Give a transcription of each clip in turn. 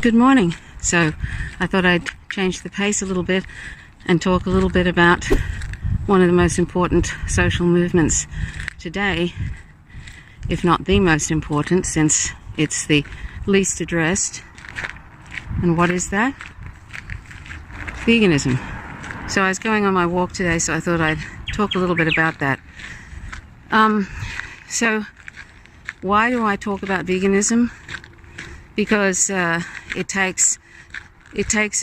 Good morning. So I thought I'd change the pace a little bit and talk a little bit about one of the most important social movements today, if not the most important, since it's the least addressed. And what is that? Veganism. So I was going on my walk today, so I thought I'd talk a little bit about that. So why do I talk about veganism? Because it takes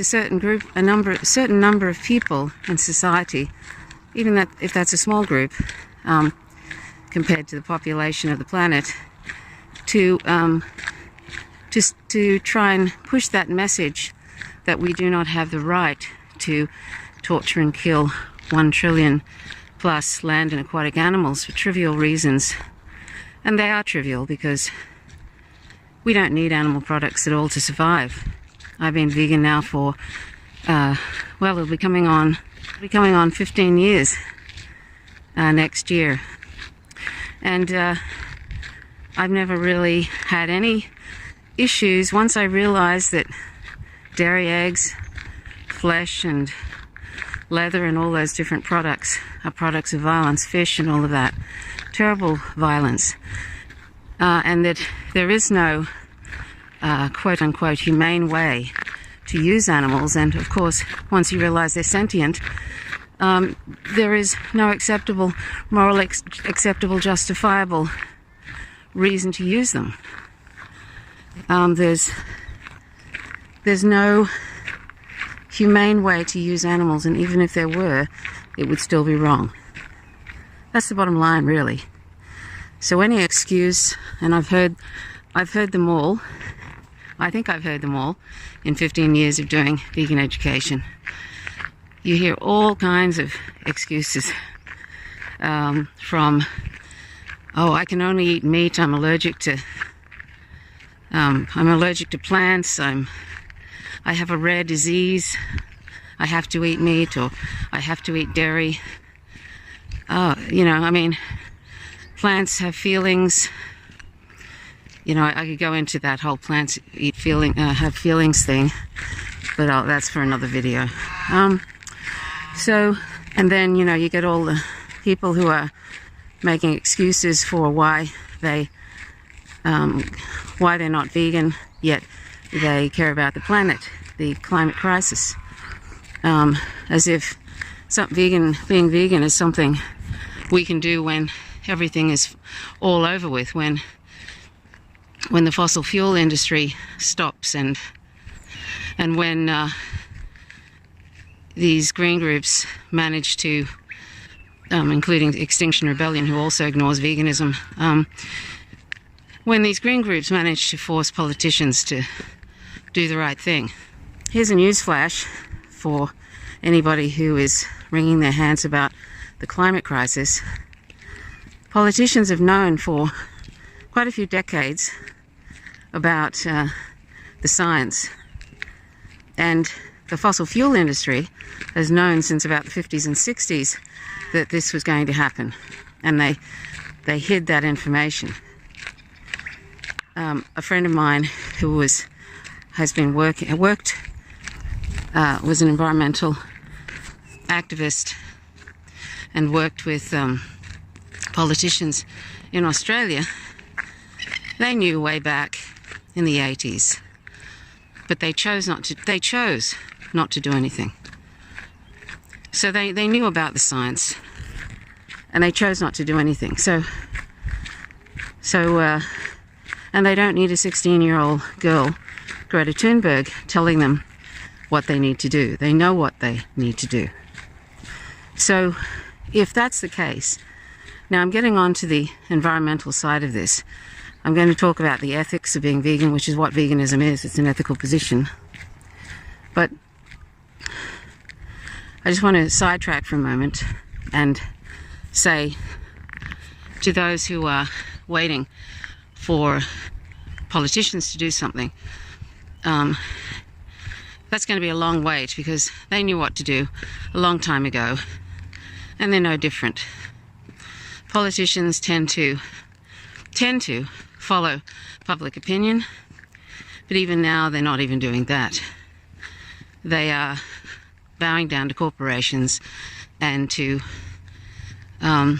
a certain number of people in society, even that if that's a small group compared to the population of the planet, to try and push that message that we do not have the right to torture and kill 1 trillion plus land and aquatic animals for trivial reasons. And they are trivial because we don't need animal products at all to survive. I've been vegan now for, it'll be coming on 15 years next year. And I've never really had any issues once I realized that dairy, eggs, flesh and leather and all those different products are products of violence, fish and all of that, terrible violence. And that there is no quote-unquote humane way to use animals. And of course, once you realize they're sentient, there is no acceptable, acceptable, justifiable reason to use them. There's no humane way to use animals, and even if there were, it would still be wrong. That's the bottom line, really. So any excuse, and I've heard them all. I think I've heard them all in 15 years of doing vegan education. You hear all kinds of excuses from, I can only eat meat, I'm allergic to plants, I have a rare disease, I have to eat meat, or I have to eat dairy. Plants have feelings. I could go into that whole plants have feelings thing, but that's for another video. And then, you get all the people who are making excuses for why they're not vegan, yet they care about the planet, the climate crisis. As if being vegan is something we can do when everything is all over with, when the fossil fuel industry stops and when these green groups manage to, including Extinction Rebellion, who also ignores veganism, when these green groups manage to force politicians to do the right thing. Here's a news flash for anybody who is wringing their hands about the climate crisis. Politicians have known for quite a few decades about the science, and the fossil fuel industry has known since about the 50s and 60s that this was going to happen, and they hid that information. A friend of mine who was an environmental activist and worked with politicians in Australia. They knew way back in the 80s, but they chose not to do anything. So they knew about the science, and they chose not to do anything. And they don't need a 16-year-old girl, Greta Thunberg, telling them what they need to do. They know what they need to do. So if that's the case, now I'm getting on to the environmental side of this. I'm going to talk about the ethics of being vegan, which is what veganism is. It's an ethical position. But I just want to sidetrack for a moment and say to those who are waiting for politicians to do something, that's going to be a long wait, because they knew what to do a long time ago, and they're no different. Politicians tend to follow public opinion. But even now, they're not even doing that. They are bowing down to corporations and to to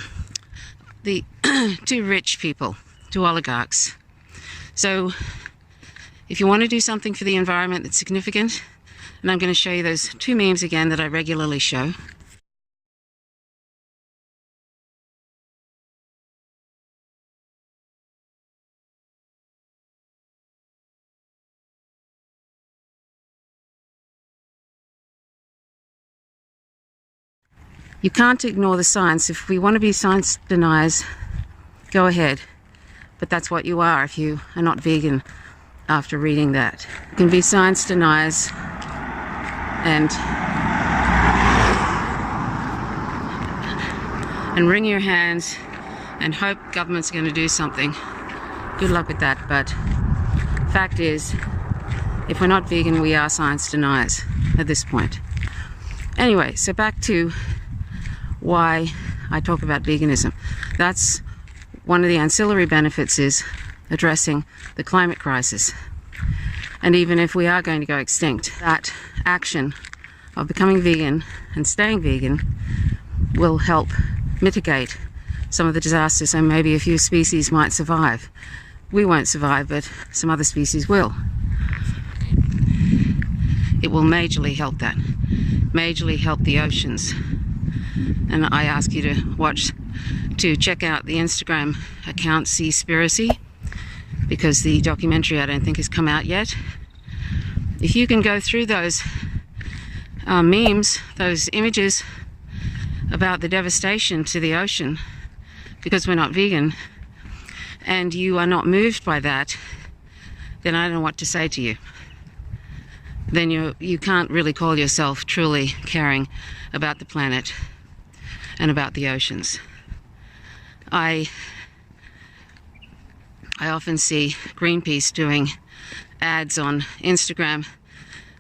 rich people, to oligarchs. So if you want to do something for the environment that's significant, and I'm going to show you those two memes again that I regularly show. You can't ignore the science. If we want to be science deniers, go ahead. But that's what you are if you are not vegan after reading that. You can be science deniers and wring your hands and hope government's going to do something. Good luck with that. But fact is, if we're not vegan, we are science deniers at this point. Anyway, so back to why I talk about veganism. That's one of the ancillary benefits, is addressing the climate crisis. And even if we are going to go extinct, that action of becoming vegan and staying vegan will help mitigate some of the disasters, and maybe a few species might survive. We won't survive, but some other species will. It will majorly help that. Majorly help the oceans. And I ask you to check out the Instagram account Seaspiracy, because the documentary I don't think has come out yet. If you can go through those memes, those images about the devastation to the ocean because we're not vegan, and you are not moved by that, then I don't know what to say to you. Then you can't really call yourself truly caring about the planet and about the oceans. I often see Greenpeace doing ads on Instagram,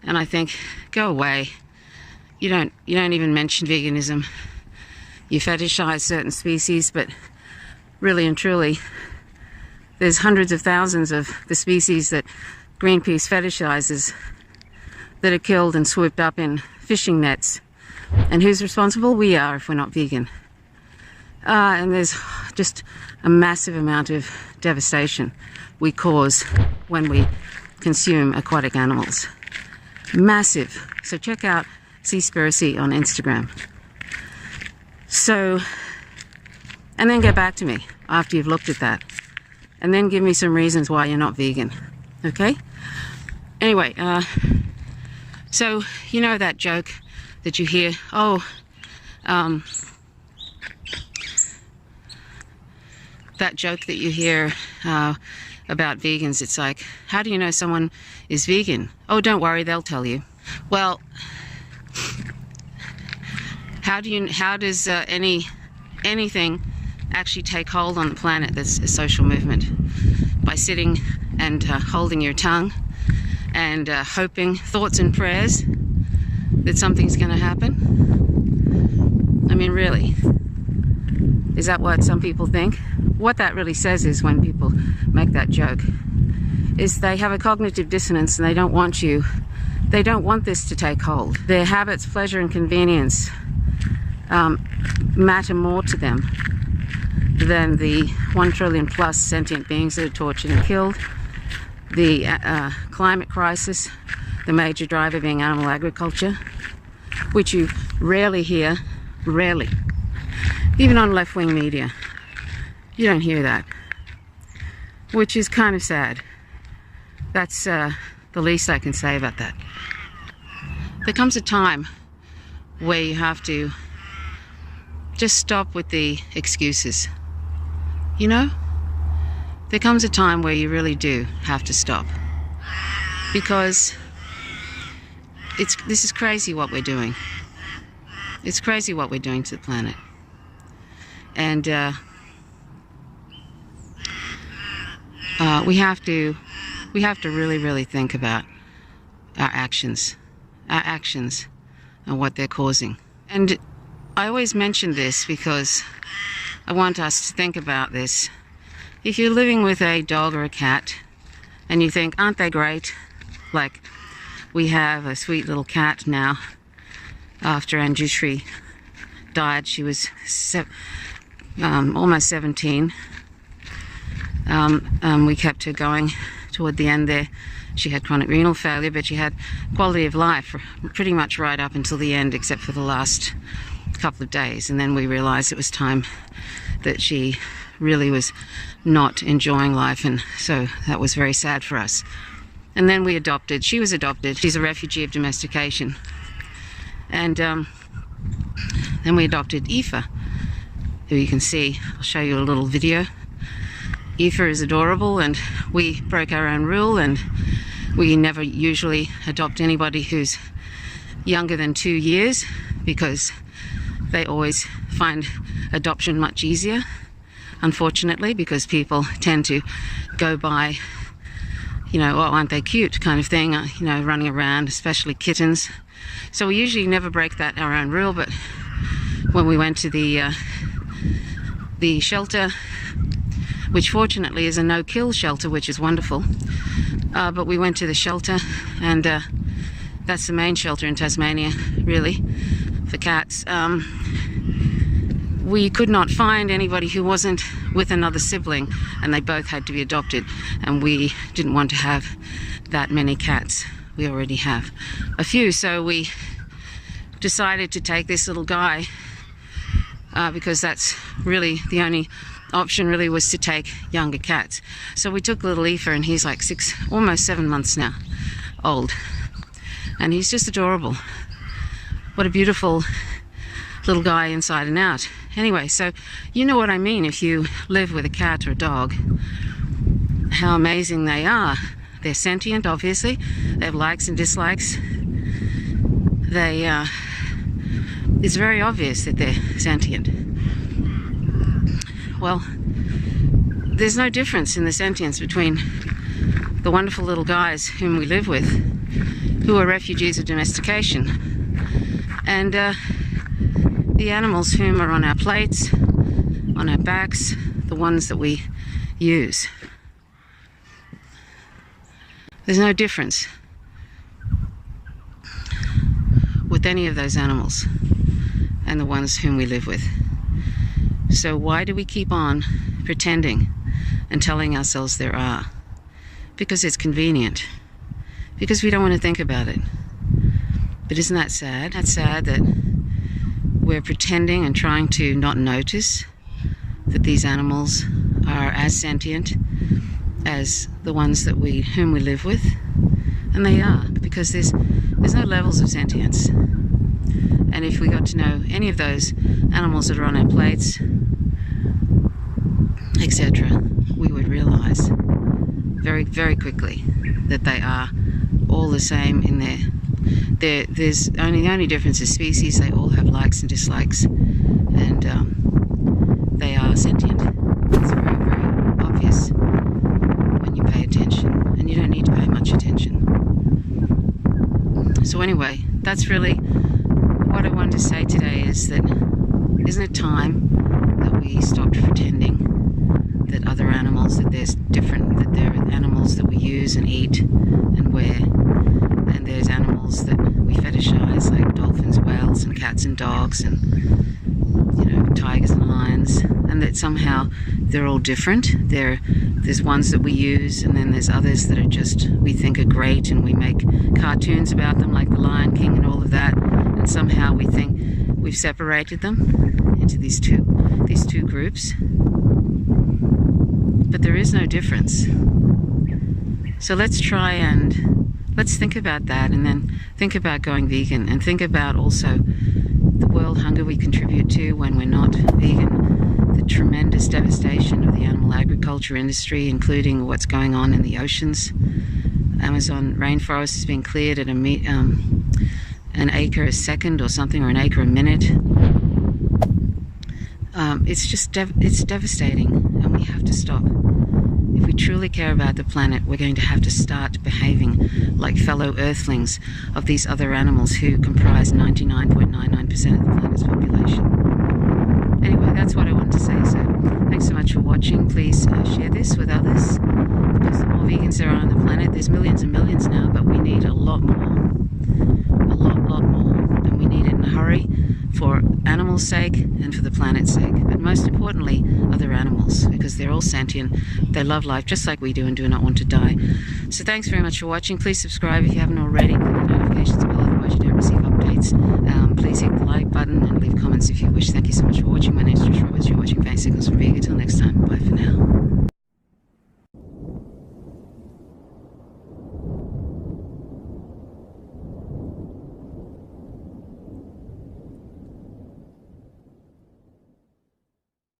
and I think, go away. You don't even mention veganism. You fetishize certain species, but really and truly, there's hundreds of thousands of the species that Greenpeace fetishizes that are killed and swooped up in fishing nets. And who's responsible? We are, if we're not vegan. And there's just a massive amount of devastation we cause when we consume aquatic animals. Massive. So check out Seaspiracy on Instagram. So, and then get back to me after you've looked at that. And then give me some reasons why you're not vegan. Okay? Anyway, so you know that joke that you hear, that joke that you hear about vegans. It's like, how do you know someone is vegan? Oh, don't worry, they'll tell you. Well, how does anything actually take hold on the planet that's a social movement? By sitting and holding your tongue and hoping, thoughts and prayers, that something's going to happen? I mean, really? Is that what some people think? What that really says is, when people make that joke, is they have a cognitive dissonance and they don't want this to take hold. Their habits, pleasure and convenience matter more to them than the 1 trillion plus sentient beings that are tortured and killed, the climate crisis, the major driver being animal agriculture, which you rarely hear, rarely. Even on left-wing media, you don't hear that, which is kind of sad. That's the least I can say about that. There comes a time where you have to just stop with the excuses. You know? There comes a time where you really do have to stop. Because this is crazy what we're doing. It's crazy what we're doing to the planet. And we have to really, really think about our actions and what they're causing. And I always mention this because I want us to think about this. If you're living with a dog or a cat And you think, aren't they great? Like, we have a sweet little cat now. After Anjushri died, she was almost 17. We kept her going toward the end there. She had chronic renal failure, but she had quality of life pretty much right up until the end, except for the last couple of days. And then we realized it was time that she really was not enjoying life, and so that was very sad for us. And then we adopted. She was adopted. She's a refugee of domestication. And then we adopted Aoife, who you can see. I'll show you a little video. Aoife is adorable, and we broke our own rule, and we never usually adopt anybody who's younger than 2 years, because they always find adoption much easier, unfortunately, because people tend to go by, you know, oh, aren't they cute kind of thing, you know, running around, especially kittens. So we usually never break our own rule, but when we went to the shelter, which fortunately is a no-kill shelter, which is wonderful, but we went to the shelter, and that's the main shelter in Tasmania, really, for cats. We could not find anybody who wasn't with another sibling, and they both had to be adopted, and we didn't want to have that many cats. We already have a few, so we decided to take this little guy, because that's really the only option, really, was to take younger cats. So we took little Aoife, and he's like almost 7 months now old, and he's just adorable. What a beautiful little guy inside and out. Anyway, so you know what I mean if you live with a cat or a dog, how amazing they are. They're sentient, obviously. They have likes and dislikes. It's very obvious that they're sentient. Well, there's no difference in the sentience between the wonderful little guys whom we live with, who are refugees of domestication, and the animals whom are on our plates, on our backs, the ones that we use. There's no difference with any of those animals and the ones whom we live with. So why do we keep on pretending and telling ourselves there are? Because it's convenient. Because we don't want to think about it. But isn't that sad? That's sad that we're pretending and trying to not notice that these animals are as sentient as the ones that whom we live with. And they are, because there's no levels of sentience. And if we got to know any of those animals that are on our plates, etc., we would realize very, very quickly that they are all the same in there's the only difference is species. They all have likes and dislikes, and they are sentient. It's very, very obvious when you pay attention, and you don't need to pay much attention. So anyway, that's really what I wanted to say today, is that isn't it time that we stopped pretending that other animals, that there's different, that there are animals that we use and eat and wear, and there's animals that we fetishize, like dolphins, whales, and cats and dogs, and, you know, tigers and lions, and that somehow they're all different. There's ones that we use, and then there's others that are just, we think are great, and we make cartoons about them, like the Lion King and all of that, and somehow we think we've separated them into these two groups. But there is no difference. So let's try and let's think about that, and then think about going vegan, and think about also the world hunger we contribute to when we're not vegan, the tremendous devastation of the animal agriculture industry, including what's going on in the oceans. Amazon rainforest has been cleared at an acre a second or something, or an acre a minute. It's just it's devastating, and we have to stop. If we truly care about the planet, we're going to have to start behaving like fellow earthlings of these other animals who comprise 99.99% of the planet's population. Anyway, that's what I wanted to say. So thanks so much for watching. Please share this with others, because the more vegans there are on the planet. There's millions and millions now, but we need a lot more. A lot more. And we need it in a hurry for animals' sake and for the planet's sake. But most importantly, other animals, because they're all sentient. They love life just like we do and do not want to die. So thanks very much for watching. Please subscribe if you haven't already. Click the notifications bell, otherwise you don't receive updates. Please hit the like button and leave comments if you wish. Thank you so much for watching. My name is Trish Roberts. You're watching Signals from Vega. Till next time. Bye for now.